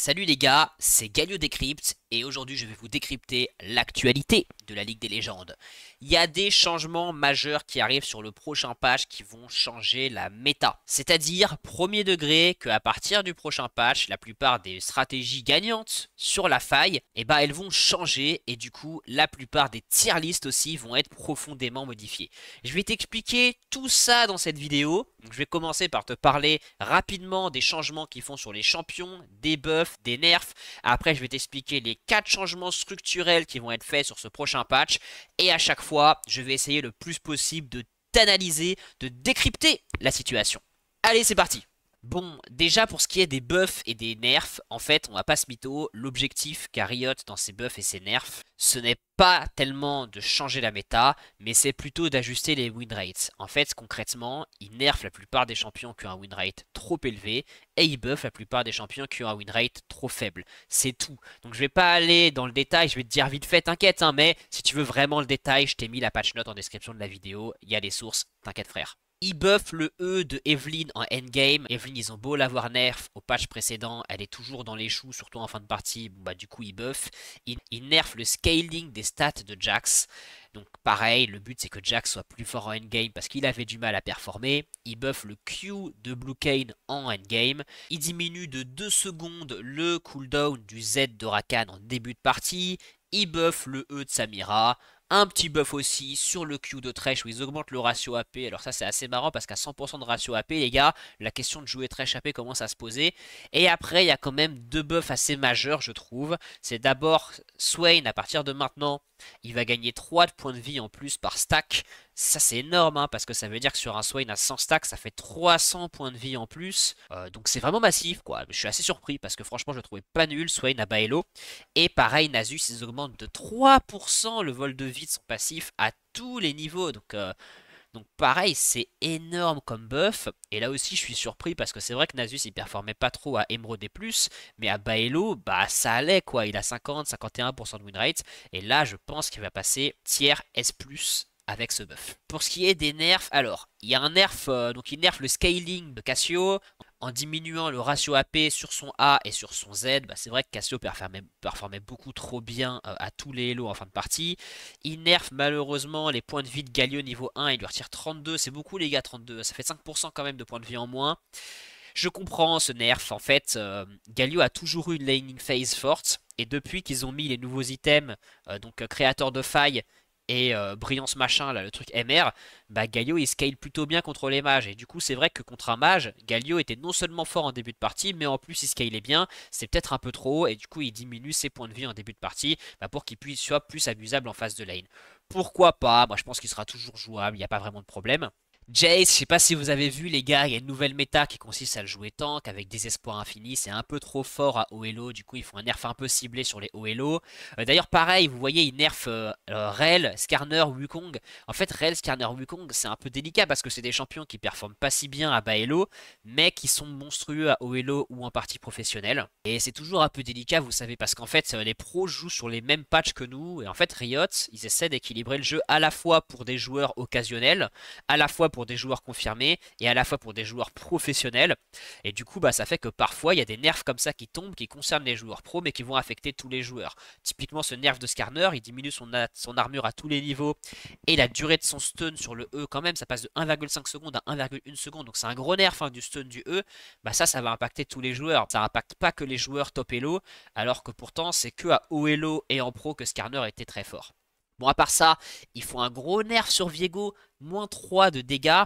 Salut les gars, c'est Galio Decrypt et aujourd'hui je vais vous décrypter l'actualité de la Ligue des légendes. Il y a des changements majeurs qui arrivent sur le prochain patch qui vont changer la méta. C'est-à-dire, premier degré, qu'à partir du prochain patch, la plupart des stratégies gagnantes sur la faille, elles vont changer et du coup la plupart des tier lists aussi vont être profondément modifiées. Je vais t'expliquer tout ça dans cette vidéo. Donc, je vais commencer par te parler rapidement des changements qu'ils font sur les champions, des buffs, des nerfs. Après, je vais t'expliquer les 4 changements structurels qui vont être faits sur ce prochain patch. Et à chaque fois, je vais essayer le plus possible de t'analyser, de décrypter la situation. Allez, c'est parti! Bon, déjà pour ce qui est des buffs et des nerfs, en fait, on va pas se mytho, l'objectif qu'a Riot dans ses buffs et ses nerfs, ce n'est pas tellement de changer la méta, mais c'est plutôt d'ajuster les win rates. En fait, concrètement, ils nerfent la plupart des champions qui ont un win rate trop élevé, et ils buffent la plupart des champions qui ont un win rate trop faible. C'est tout. Donc je vais pas aller dans le détail, je vais te dire vite fait, t'inquiète, hein, mais si tu veux vraiment le détail, je t'ai mis la patch note en description de la vidéo, il y a les sources, t'inquiète frère. Ils buffent le E de Evelynn en endgame. Evelynn, ils ont beau l'avoir nerf au patch précédent, elle est toujours dans les choux, surtout en fin de partie. Bon, bah, du coup, ils buffent. Ils nerfent le scaling des stats de Jax. Donc, pareil, le but c'est que Jax soit plus fort en endgame parce qu'il avait du mal à performer. Ils buffent le Q de Blue Kayn en endgame. Ils diminuent de 2 secondes le cooldown du Z de Rakan en début de partie. Ils buffent le E de Samira. Un petit buff aussi sur le Q de Thresh où ils augmentent le ratio AP. Alors ça c'est assez marrant parce qu'à 100% de ratio AP les gars, la question de jouer Thresh AP commence à se poser. Et après il y a quand même deux buffs assez majeurs je trouve. C'est d'abord Swain à partir de maintenant, il va gagner 3 de points de vie en plus par stack. Ça c'est énorme hein, parce que ça veut dire que sur un Swain à 100 stacks ça fait 300 points de vie en plus. Donc c'est vraiment massif quoi. Je suis assez surpris parce que franchement je le trouvais pas nul Swain à Baello. Et pareil Nasus ils augmentent de 3% le vol de vie de son passif à tous les niveaux. Donc pareil, c'est énorme comme buff. Et là aussi, je suis surpris parce que c'est vrai que Nasus, il performait pas trop à Emerald et plus. Mais à Baello, bah ça allait quoi. Il a 50-51% de win rate. Et là, je pense qu'il va passer tiers S+, avec ce buff. Pour ce qui est des nerfs, alors, il y a un nerf, donc il nerf le scaling de Cassio en diminuant le ratio AP sur son A et sur son Z. Bah, c'est vrai que Cassio performait beaucoup trop bien à tous les Hello en fin de partie. Il nerf malheureusement les points de vie de Galio niveau 1, il lui retire 32, c'est beaucoup les gars 32, ça fait 5% quand même de points de vie en moins. Je comprends ce nerf, en fait, Galio a toujours eu une laning phase forte, et depuis qu'ils ont mis les nouveaux items, créateur de failles, et brillance machin, là, le truc MR, bah Galio il scale plutôt bien contre les mages. Et du coup, c'est vrai que contre un mage, Galio était non seulement fort en début de partie, mais en plus il scalait bien. C'est peut-être un peu trop haut, et du coup, il diminue ses points de vie en début de partie pour qu'il puisse soit plus abusable en phase de lane. Pourquoi pas? Moi, je pense qu'il sera toujours jouable, il n'y a pas vraiment de problème. Jace, je sais pas si vous avez vu les gars, il y a une nouvelle méta qui consiste à le jouer tank avec des espoirs infinis, c'est un peu trop fort à haut elo, du coup ils font un nerf un peu ciblé sur les haut elo. D'ailleurs pareil, vous voyez ils nerfent Rell, Skarner, Wukong. En fait Rell, Skarner, Wukong c'est un peu délicat parce que c'est des champions qui performent pas si bien à bas elo, mais qui sont monstrueux à haut elo ou en partie professionnelle. Et c'est toujours un peu délicat vous savez parce qu'en fait les pros jouent sur les mêmes patchs que nous, et en fait Riot ils essaient d'équilibrer le jeu à la fois pour des joueurs occasionnels, à la fois pour des joueurs confirmés et à la fois pour des joueurs professionnels. Et du coup, bah, ça fait que parfois, il y a des nerfs comme ça qui tombent, qui concernent les joueurs pros, mais qui vont affecter tous les joueurs. Typiquement, ce nerf de Skarner, il diminue son armure à tous les niveaux. Et la durée de son stun sur le E, quand même, ça passe de 1,5 secondes à 1,1 seconde. Donc c'est un gros nerf hein, du stun du E. Bah ça va impacter tous les joueurs. Ça impacte pas que les joueurs top elo, alors que pourtant, c'est que à haut elo et en pro que Skarner était très fort. Bon, à part ça, ils font un gros nerf sur Viego, moins 3 de dégâts.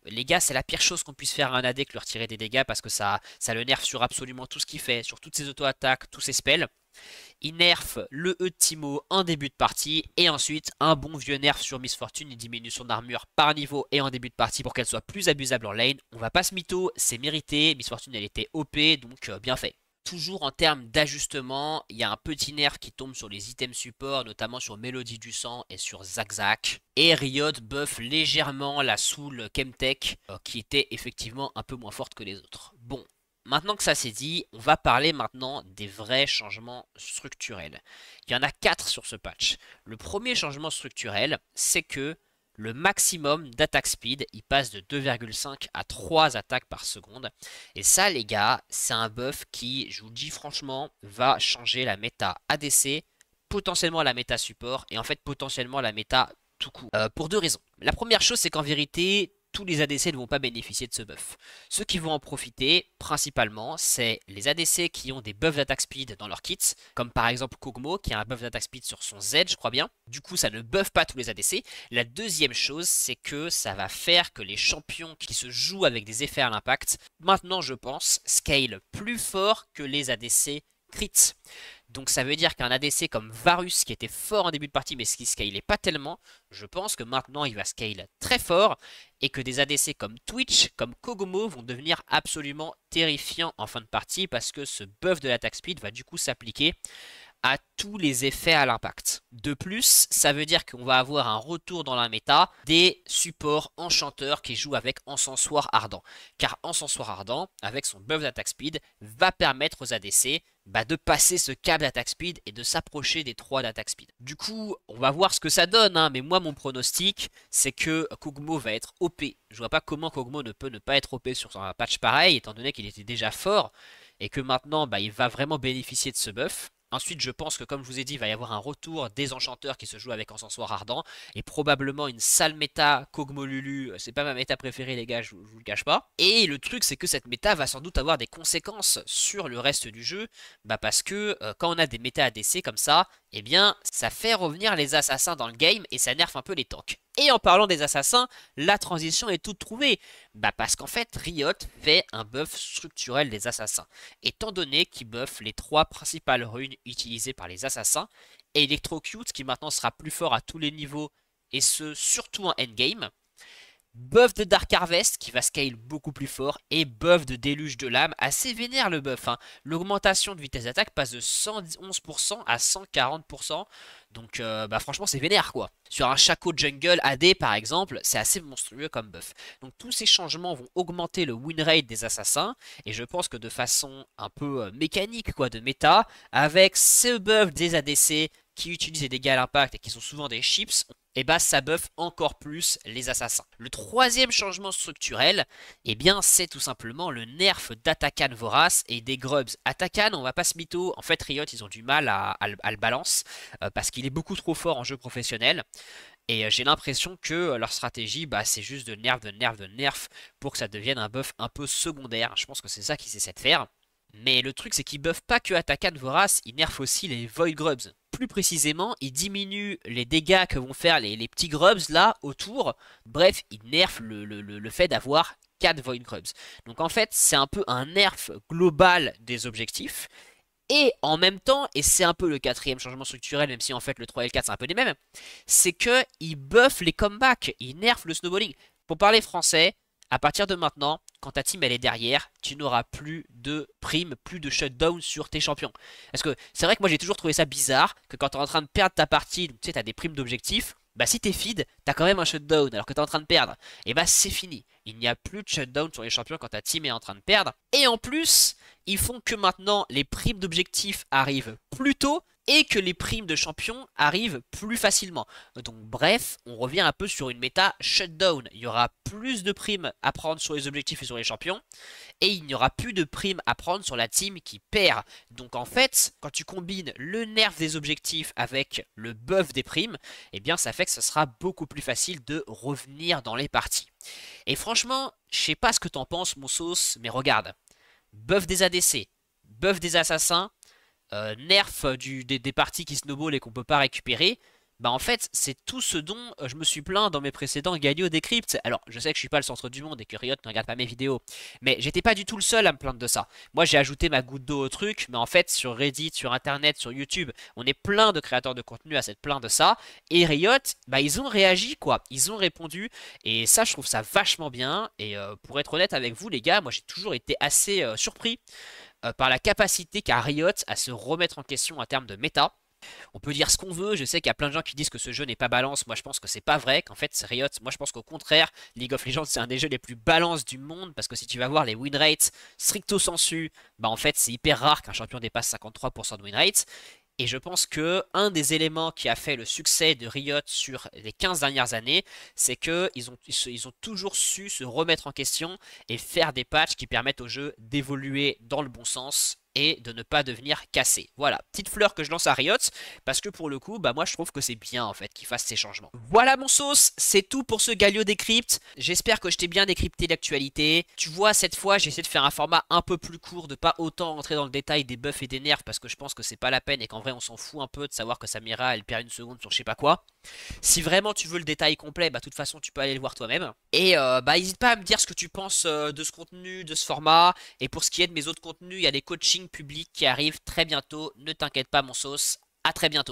Les gars, c'est la pire chose qu'on puisse faire à un AD que lui retirer des dégâts parce que ça le nerf sur absolument tout ce qu'il fait, sur toutes ses auto-attaques, tous ses spells. Il nerf le E de Timo en début de partie et ensuite un bon vieux nerf sur Miss Fortune. Il diminue son armure par niveau et en début de partie pour qu'elle soit plus abusable en lane. On va pas se mytho, c'est mérité. Miss Fortune elle était OP donc bien fait. Toujours en termes d'ajustement, il y a un petit nerf qui tombe sur les items support, notamment sur Mélodie du Sang et sur Zak. Et Riot buff légèrement la Soul Chemtech, qui était effectivement un peu moins forte que les autres. Bon, maintenant que ça c'est dit, on va parler maintenant des vrais changements structurels. Il y en a 4 sur ce patch. Le premier changement structurel, c'est que le maximum d'attaque speed, il passe de 2,5 à 3 attaques par seconde. Et ça, les gars, c'est un buff qui, je vous le dis franchement, va changer la méta ADC, potentiellement la méta support, et en fait potentiellement la méta tout court. Pour deux raisons. La première chose, c'est qu'en vérité, tous les ADC ne vont pas bénéficier de ce buff. Ceux qui vont en profiter, principalement, c'est les ADC qui ont des buffs d'attaque speed dans leur kits, comme par exemple Kog'Maw, qui a un buff d'attaque speed sur son Z, je crois bien. Du coup, ça ne buffe pas tous les ADC. La deuxième chose, c'est que ça va faire que les champions qui se jouent avec des effets à l'impact, maintenant, je pense, scale plus fort que les ADC crits. Donc ça veut dire qu'un ADC comme Varus, qui était fort en début de partie mais qui scalait pas tellement, je pense que maintenant il va scale très fort et que des ADC comme Twitch, comme Kog'Maw vont devenir absolument terrifiants en fin de partie parce que ce buff de l'attaque speed va du coup s'appliquer à tous les effets à l'impact. De plus, ça veut dire qu'on va avoir un retour dans la méta des supports enchanteurs qui jouent avec Encensoir Ardent. Car Encensoir Ardent, avec son buff d'attaque speed, va permettre aux ADC de passer ce cap d'attaque speed et de s'approcher des 3 d'attaque speed. Du coup, on va voir ce que ça donne, hein, mais moi mon pronostic, c'est que Kog'Maw va être OP. Je vois pas comment Kog'Maw ne peut ne pas être OP sur un patch pareil, étant donné qu'il était déjà fort, et que maintenant il va vraiment bénéficier de ce buff. Ensuite, je pense que, comme je vous ai dit, il va y avoir un retour des enchanteurs qui se jouent avec Encensoir Ardent. Et probablement une sale méta Kog'Maw Lulu. C'est pas ma méta préférée, les gars, je vous le cache pas. Et le truc, c'est que cette méta va sans doute avoir des conséquences sur le reste du jeu. Parce que quand on a des méta ADC comme ça, eh bien, ça fait revenir les assassins dans le game et ça nerf un peu les tanks. Et en parlant des assassins, la transition est toute trouvée. Parce qu'en fait, Riot fait un buff structurel des assassins. Étant donné qu'il buff les 3 principales runes utilisées par les assassins, Electrocute qui maintenant sera plus fort à tous les niveaux, et ce, surtout en endgame. Buff de Dark Harvest qui va scale beaucoup plus fort et buff de Déluge de l'âme, assez vénère le buff. Hein. L'augmentation de vitesse d'attaque passe de 111% à 140%. Donc franchement c'est vénère quoi. Sur un Shaco Jungle AD par exemple, c'est assez monstrueux comme buff. Donc tous ces changements vont augmenter le win rate des assassins. Et je pense que de façon un peu mécanique quoi, de méta, avec ce buff des ADC qui utilisent des dégâts à l'impact et qui sont souvent des chips, et ça buff encore plus les assassins. Le troisième changement structurel, c'est tout simplement le nerf d'Atakan Vorace et des Grubs. Atakan, on va pas se mytho, en fait Riot ils ont du mal à le balance parce qu'il est beaucoup trop fort en jeu professionnel. Et j'ai l'impression que leur stratégie, c'est juste de nerf pour que ça devienne un buff un peu secondaire. Je pense que c'est ça qu'ils essaient de faire. Mais le truc, c'est qu'ils buffent pas que Atakan Vorace, ils nerfent aussi les Void Grubs. Plus précisément, ils diminuent les dégâts que vont faire les petits Grubs là autour. Bref, ils nerfent le fait d'avoir 4 Void Grubs. Donc en fait, c'est un peu un nerf global des objectifs. Et en même temps, et c'est un peu le quatrième changement structurel, même si en fait le 3 et le 4 c'est un peu les mêmes, c'est qu'ils buffent les comebacks, ils nerfent le snowballing. Pour parler français, à partir de maintenant, quand ta team elle est derrière, tu n'auras plus de primes, plus de shutdown sur tes champions. Parce que c'est vrai que moi j'ai toujours trouvé ça bizarre, que quand t'es en train de perdre ta partie, tu sais, t'as des primes d'objectifs, si t'es feed, t'as quand même un shutdown alors que t'es en train de perdre. Et c'est fini. Il n'y a plus de shutdown sur les champions quand ta team est en train de perdre. Et en plus, ils font que maintenant les primes d'objectifs arrivent plus tôt et que les primes de champions arrivent plus facilement. Donc bref, on revient un peu sur une méta shutdown. Il y aura plus de primes à prendre sur les objectifs et sur les champions, et il n'y aura plus de primes à prendre sur la team qui perd. Donc en fait, quand tu combines le nerf des objectifs avec le buff des primes, ça fait que ce sera beaucoup plus facile de revenir dans les parties. Et franchement, je sais pas ce que t'en penses mon sauce, mais regarde. Buff des ADC, buff des assassins, nerf des parties qui snowball et qu'on peut pas récupérer, en fait c'est tout ce dont je me suis plaint dans mes précédents Galio Decrypt. Alors je sais que je suis pas le centre du monde et que Riot ne regarde pas mes vidéos, mais j'étais pas du tout le seul à me plaindre de ça. Moi j'ai ajouté ma goutte d'eau au truc, mais en fait sur Reddit, sur internet, sur YouTube, on est plein de créateurs de contenu à s'être plaints de ça, et Riot, ils ont réagi quoi, ils ont répondu, et ça je trouve ça vachement bien. Et pour être honnête avec vous les gars, moi j'ai toujours été assez surpris par la capacité qu'a Riot à se remettre en question en termes de méta. On peut dire ce qu'on veut, je sais qu'il y a plein de gens qui disent que ce jeu n'est pas balance, moi je pense que c'est pas vrai, qu'en fait Riot, moi je pense qu'au contraire, League of Legends c'est un des jeux les plus balance du monde, parce que si tu vas voir les win rates stricto sensu, en fait c'est hyper rare qu'un champion dépasse 53% de win rate. Et je pense que un des éléments qui a fait le succès de Riot sur les 15 dernières années, c'est que ils ont toujours su se remettre en question et faire des patchs qui permettent au jeu d'évoluer dans le bon sens et de ne pas devenir cassé. Voilà, petite fleur que je lance à Riot, parce que pour le coup, bah moi je trouve que c'est bien en fait qu'ils fassent ces changements. Voilà mon sauce, c'est tout pour ce Galio Décrypte. J'espère que je t'ai bien décrypté l'actualité. Tu vois, cette fois j'ai essayé de faire un format un peu plus court, de pas autant rentrer dans le détail des buffs et des nerfs, parce que je pense que c'est pas la peine et qu'en vrai on s'en fout un peu de savoir que Samira elle perd une seconde sur je sais pas quoi. Si vraiment tu veux le détail complet, bah de toute façon tu peux aller le voir toi-même. Et bah n'hésite pas à me dire ce que tu penses de ce contenu, de ce format. Et pour ce qui est de mes autres contenus, il y a des coachings publics qui arrivent très bientôt. Ne t'inquiète pas mon sauce, à très bientôt.